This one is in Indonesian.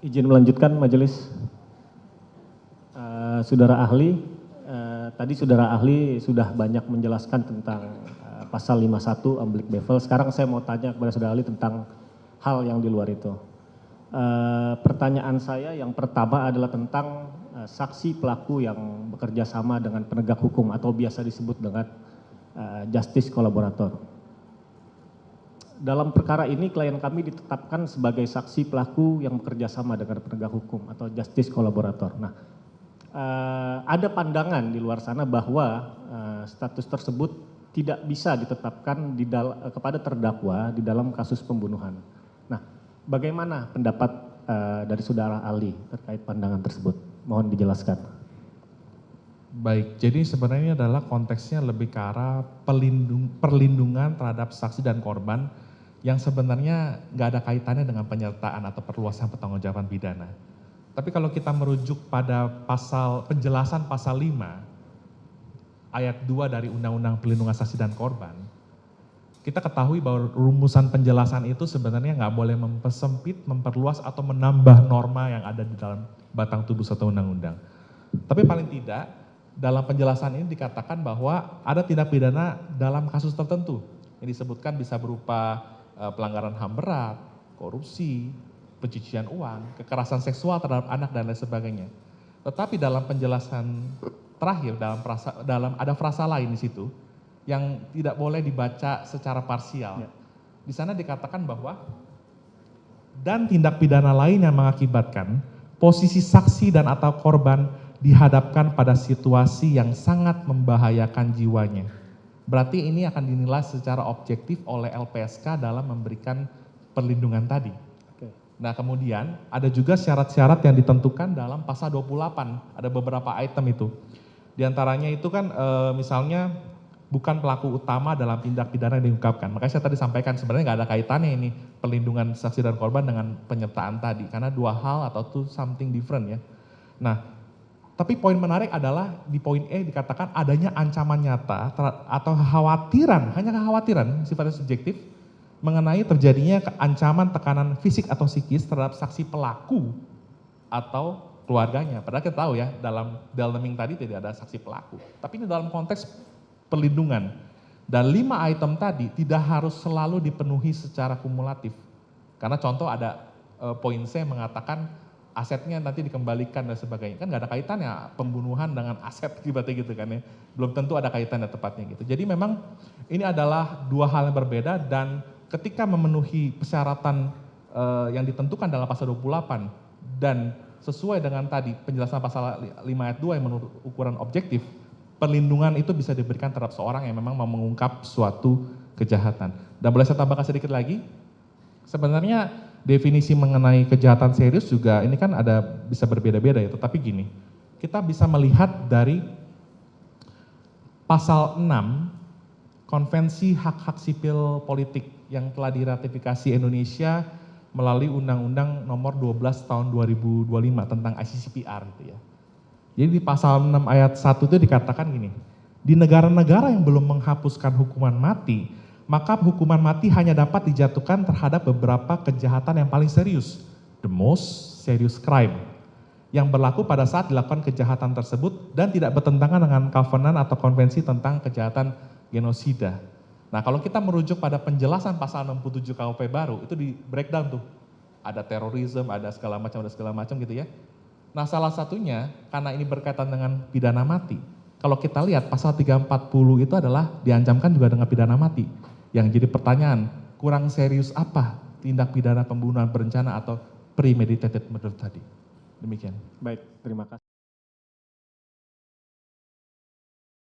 Izin melanjutkan majelis. Saudara ahli, tadi saudara ahli sudah banyak menjelaskan tentang pasal 51 Amblik Bevel. Sekarang saya mau tanya kepada saudara ahli tentang hal yang di luar itu. Pertanyaan saya yang pertama adalah tentang saksi pelaku yang bekerja sama dengan penegak hukum atau biasa disebut dengan justice collaborator. Dalam perkara ini klien kami ditetapkan sebagai saksi pelaku yang bekerja sama dengan penegak hukum atau justice collaborator. Nah, ada pandangan di luar sana bahwa status tersebut tidak bisa ditetapkan kepada terdakwa di dalam kasus pembunuhan. Nah, bagaimana pendapat dari saudara ahli terkait pandangan tersebut? Mohon dijelaskan. Baik, jadi sebenarnya adalah konteksnya lebih ke arah perlindungan terhadap saksi dan korban yang sebenarnya nggak ada kaitannya dengan penyertaan atau perluasan pertanggungjawaban pidana. Tapi kalau kita merujuk pada penjelasan pasal 5 ayat 2 dari Undang-Undang Perlindungan Saksi dan Korban, kita ketahui bahwa rumusan penjelasan itu sebenarnya nggak boleh mempersempit, memperluas atau menambah norma yang ada di dalam batang tubuh suatu undang-undang. Tapi paling tidak dalam penjelasan ini dikatakan bahwa ada tindak pidana dalam kasus tertentu yang disebutkan bisa berupa pelanggaran HAM berat, korupsi, pencucian uang, kekerasan seksual terhadap anak dan lain sebagainya. Tetapi dalam penjelasan terakhir ada frasa lain di situ yang tidak boleh dibaca secara parsial. Ya. Di sana dikatakan bahwa dan tindak pidana lain yang mengakibatkan posisi saksi dan atau korban dihadapkan pada situasi yang sangat membahayakan jiwanya. Berarti ini akan dinilai secara objektif oleh LPSK dalam memberikan perlindungan tadi. Oke. Nah, kemudian ada juga syarat-syarat yang ditentukan dalam pasal 28. Ada beberapa item itu. Di antaranya itu kan misalnya bukan pelaku utama dalam tindak pidana yang diungkapkan. Makanya saya tadi sampaikan sebenarnya nggak ada kaitannya ini perlindungan saksi dan korban dengan penyertaan tadi. Karena dua hal atau two something different ya. Nah, tapi poin menarik adalah di poin E dikatakan adanya ancaman nyata atau kekhawatiran, hanya kekhawatiran sifatnya subjektif mengenai terjadinya ancaman tekanan fisik atau psikis terhadap saksi pelaku atau keluarganya. Padahal kita tahu ya dalam Delneming tadi tidak ada saksi pelaku. Tapi ini dalam konteks perlindungan. Dan 5 item tadi tidak harus selalu dipenuhi secara kumulatif. Karena contoh ada poin C mengatakan asetnya nanti dikembalikan dan sebagainya. Kan nggak ada kaitannya pembunuhan dengan aset tiba-tiba gitu kan ya. Belum tentu ada kaitannya tepatnya gitu. Jadi memang ini adalah dua hal yang berbeda dan ketika memenuhi persyaratan yang ditentukan dalam pasal 28 dan sesuai dengan tadi penjelasan pasal 5 ayat 2 yang menurut ukuran objektif, perlindungan itu bisa diberikan terhadap seorang yang memang mau mengungkap suatu kejahatan. Dan boleh saya tambahkan sedikit lagi? Sebenarnya definisi mengenai kejahatan serius juga ini kan ada bisa berbeda-beda ya, tetapi gini, kita bisa melihat dari pasal 6 Konvensi Hak-Hak Sipil Politik yang telah diratifikasi Indonesia melalui Undang-Undang Nomor 12 Tahun 2025 tentang ICCPR gitu ya. Jadi di pasal 6 ayat 1 itu dikatakan gini, di negara-negara yang belum menghapuskan hukuman mati, maka hukuman mati hanya dapat dijatuhkan terhadap beberapa kejahatan yang paling serius, the most serious crime, yang berlaku pada saat dilakukan kejahatan tersebut dan tidak bertentangan dengan Covenant atau konvensi tentang kejahatan genosida. Nah, kalau kita merujuk pada penjelasan pasal 67 KUP baru, itu di breakdown tuh. Ada terorisme, ada segala macam gitu ya. Nah, salah satunya karena ini berkaitan dengan pidana mati. Kalau kita lihat pasal 340 itu adalah diancamkan juga dengan pidana mati. Yang jadi pertanyaan, kurang serius apa tindak pidana pembunuhan berencana atau premeditated murder tadi? Demikian. Baik, terima kasih.